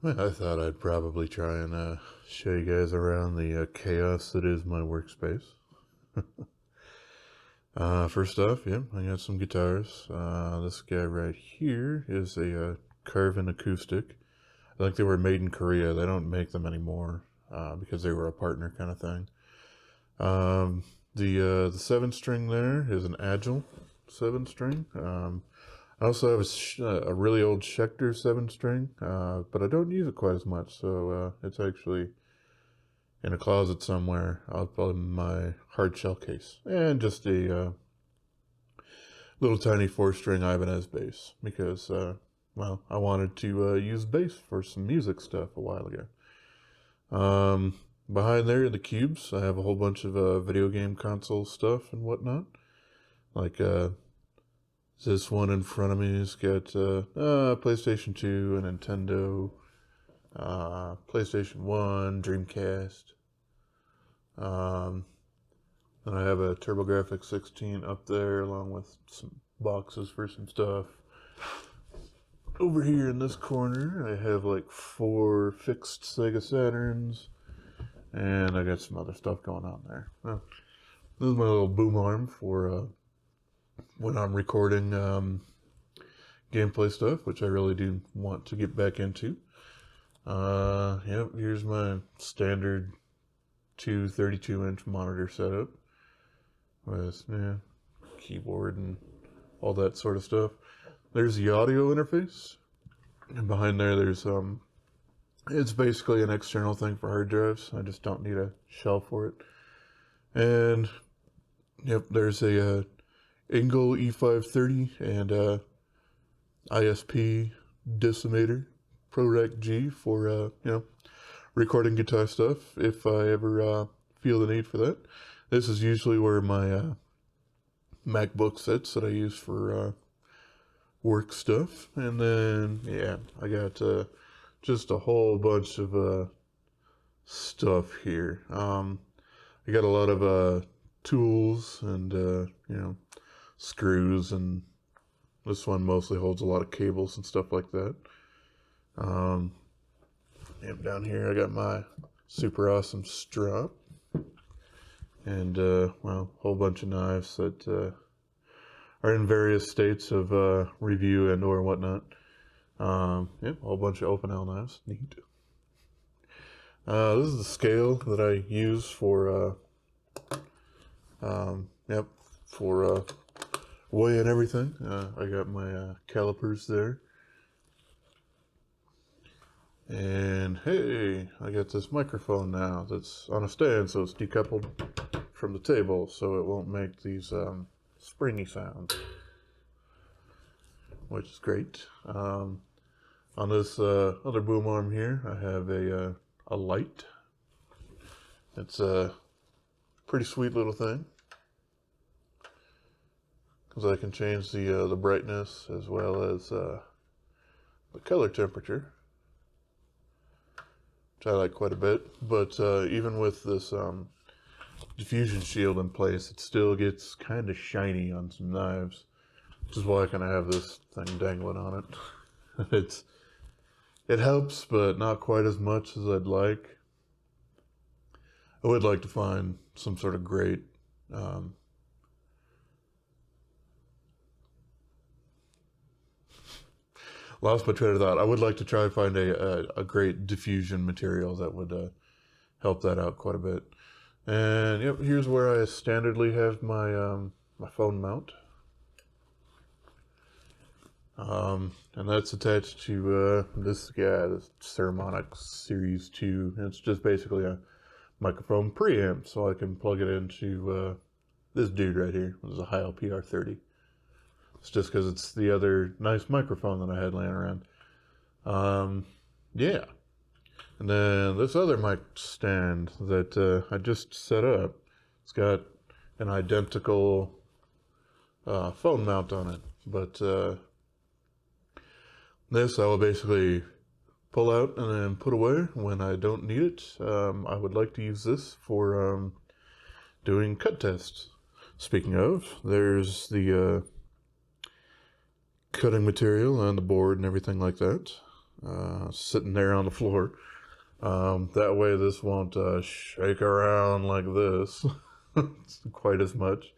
Well, I thought I'd probably try and show you guys around the chaos that is my workspace. First off, yeah, I got some guitars. This guy right here is a Carvin acoustic. I think they were made in Korea. They don't make them anymore because they were a partner kind of thing. The 7 string there is an Agile 7 string. I also have a really old Schecter 7 string, but I don't use it quite as much, so it's actually in a closet somewhere up in my hard shell case. And just a little tiny 4 string Ibanez bass because, well, I wanted to use bass for some music stuff a while ago. Behind there in the cubes, I have a whole bunch of video game console stuff and whatnot. Like this one in front of me has got PlayStation 2, a Nintendo, PlayStation 1, Dreamcast. Then I have a TurboGrafx 16 up there along with some boxes for some stuff. Over here in this corner, I have like 4 fixed Sega Saturns, and I got some other stuff going on there. Well, this is my little boom arm for when I'm recording gameplay stuff, which I really do want to get back into. Yep, here's my standard 32-inch monitor setup with keyboard and all that sort of stuff. There's the audio interface, and behind there's it's basically an external thing for hard drives. I just don't need a shell for it. And yep, there's a Engel E530 and ISP decimator ProRec G for recording guitar stuff if I ever feel the need for that. This is usually where my MacBook sits that I use for work stuff. And then yeah, I got just a whole bunch of stuff here. I got a lot of tools and screws, and this one mostly holds a lot of cables and stuff like that. Yep, down here I got my super awesome strap and well, a whole bunch of knives that are in various states of review and or whatnot. Yep, a whole bunch of open L knives. Neat. This is the scale that I use for for weighing everything. I got my calipers there. And hey, I got this microphone now that's on a stand, so it's decoupled from the table, so it won't make these springy sounds, which is great. On this other boom arm here, I have a light. It's a pretty sweet little thing because I can change the brightness as well as the color temperature, which I like quite a bit. But even with this diffusion shield in place, it still gets kind of shiny on some knives, which is why I kind of have this thing dangling on it. It helps, but not quite as much as I'd like. I would like to find some sort of great lost my train of thought. I would like to try and find a great diffusion material that would help that out quite a bit. And yep, here's where I standardly have my my phone mount. And that's attached to this guy, this Ceramonic Series 2. And it's just basically a microphone preamp, so I can plug it into this dude right here. This is a Heil PR30. It's just because it's the other nice microphone that I had laying around. Yeah. And then this other mic stand that I just set up, it's got an identical phone mount on it. But this I will basically pull out and then put away when I don't need it. I would like to use this for doing cut tests. Speaking of, there's the cutting material on the board and everything like that. sitting there on the floor. That way this won't shake around like this quite as much,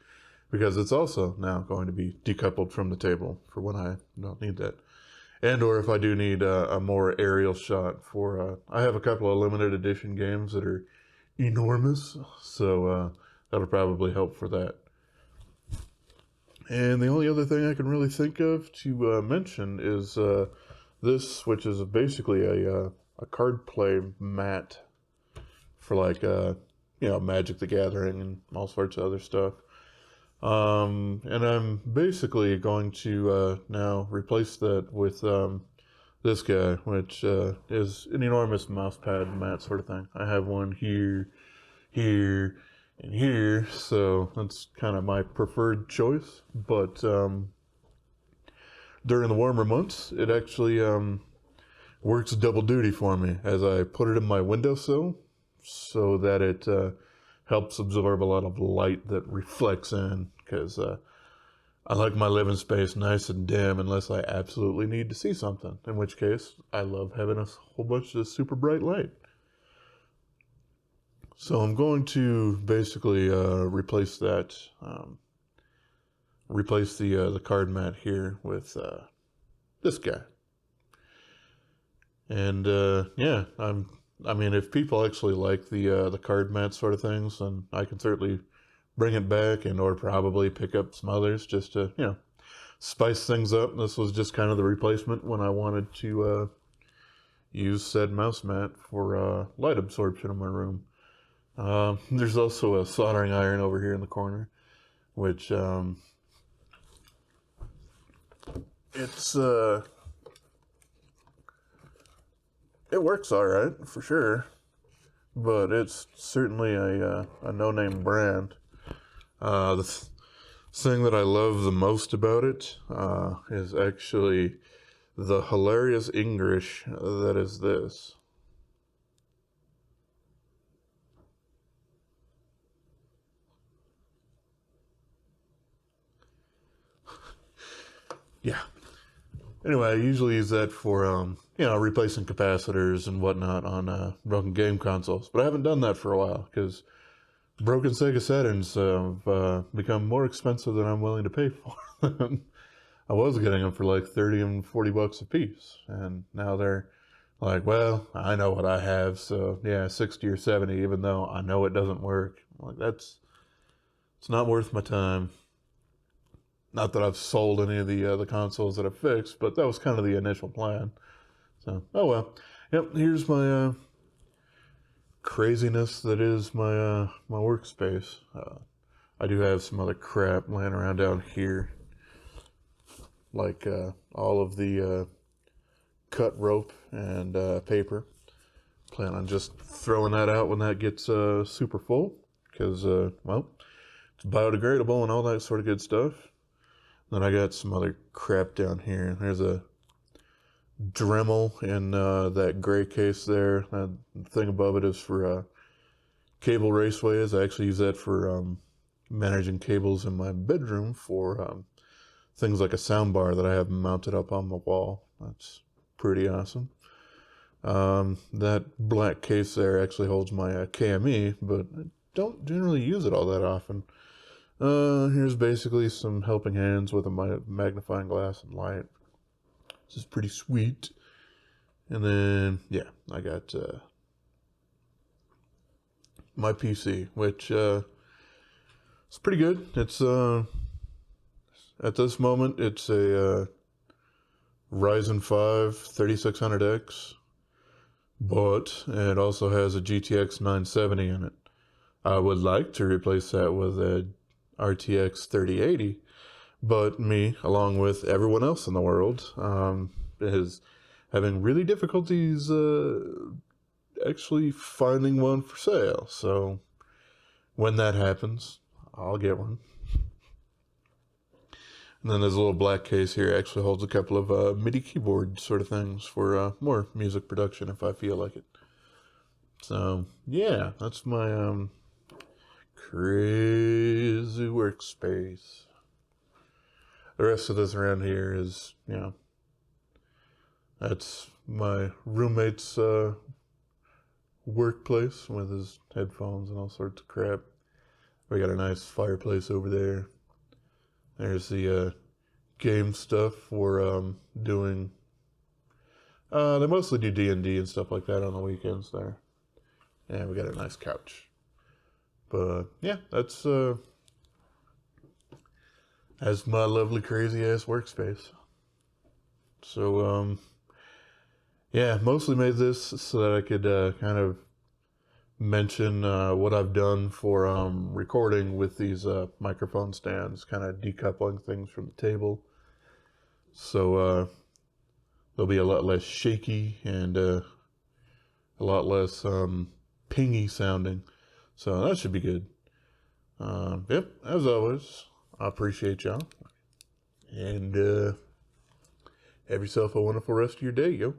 because it's also now going to be decoupled from the table for when I don't need that. And or if I do need a more aerial shot for, I have a couple of limited edition games that are enormous, so that'll probably help for that. And the only other thing I can really think of to mention is this, which is basically a card play mat for like Magic the Gathering and all sorts of other stuff. And I'm basically going to now replace that with this guy, which is an enormous mouse pad mat sort of thing. I have one here, here, and here, so that's kind of my preferred choice. But during the warmer months, it actually works double duty for me, as I put it in my windowsill so that it helps absorb a lot of light that reflects in, because I like my living space nice and dim unless I absolutely need to see something, in which case I love having a whole bunch of super bright light. So I'm going to basically replace that, replace the card mat here with this guy. And yeah, I mean, if people actually like the card mat sort of things, then I can certainly bring it back, and or probably pick up some others just to spice things up. This was just kind of the replacement when I wanted to use said mouse mat for light absorption in my room. There's also a soldering iron over here in the corner, which it's it works all right for sure, but it's certainly a no-name brand. The thing that I love the most about it is actually the hilarious English that is this. Yeah. Anyway, I usually use that for, replacing capacitors and whatnot on broken game consoles. But I haven't done that for a while, because broken Sega Saturns have become more expensive than I'm willing to pay for them. I was getting them for like 30 and 40 bucks a piece, and now they're like, well, I know what I have, so yeah, 60 or 70, even though I know it doesn't work. I'm like, it's not worth my time. Not that I've sold any of the consoles that I've fixed, but that was kind of the initial plan. So, oh well. Yep, here's my craziness that is my my workspace. I do have some other crap laying around down here, like all of the cut rope and paper. Plan on just throwing that out when that gets super full, because well, it's biodegradable and all that sort of good stuff. Then I got some other crap down here. There's a Dremel in that gray case there. That thing above it is for cable raceways. I actually use that for managing cables in my bedroom for things like a sound bar that I have mounted up on the wall. That's pretty awesome. That black case there actually holds my KME, but I don't generally use it all that often. Here's basically some helping hands with a magnifying glass and light. This is pretty sweet. And then, yeah, I got my PC, which is pretty good. It's, at this moment, it's a Ryzen 5 3600X, but it also has a GTX 970 in it. I would like to replace that with a RTX 3080, but me, along with everyone else in the world, is having really difficulties actually finding one for sale. So when that happens, I'll get one. And then there's a little black case here. It actually holds a couple of MIDI keyboard sort of things for more music production if I feel like it. So yeah, that's my crazy workspace. The rest of this around here is, that's my roommate's workplace with his headphones and all sorts of crap. We got a nice fireplace over there. There's the game stuff we're doing. They mostly do D&D and stuff like that on the weekends there. And we got a nice couch. But yeah, that's my lovely crazy ass workspace. So yeah, mostly made this so that I could kind of mention what I've done for recording with these microphone stands, kind of decoupling things from the table. So they'll be a lot less shaky and a lot less pingy sounding. So that should be good. Yep, as always, I appreciate y'all. And have yourself a wonderful rest of your day, yo.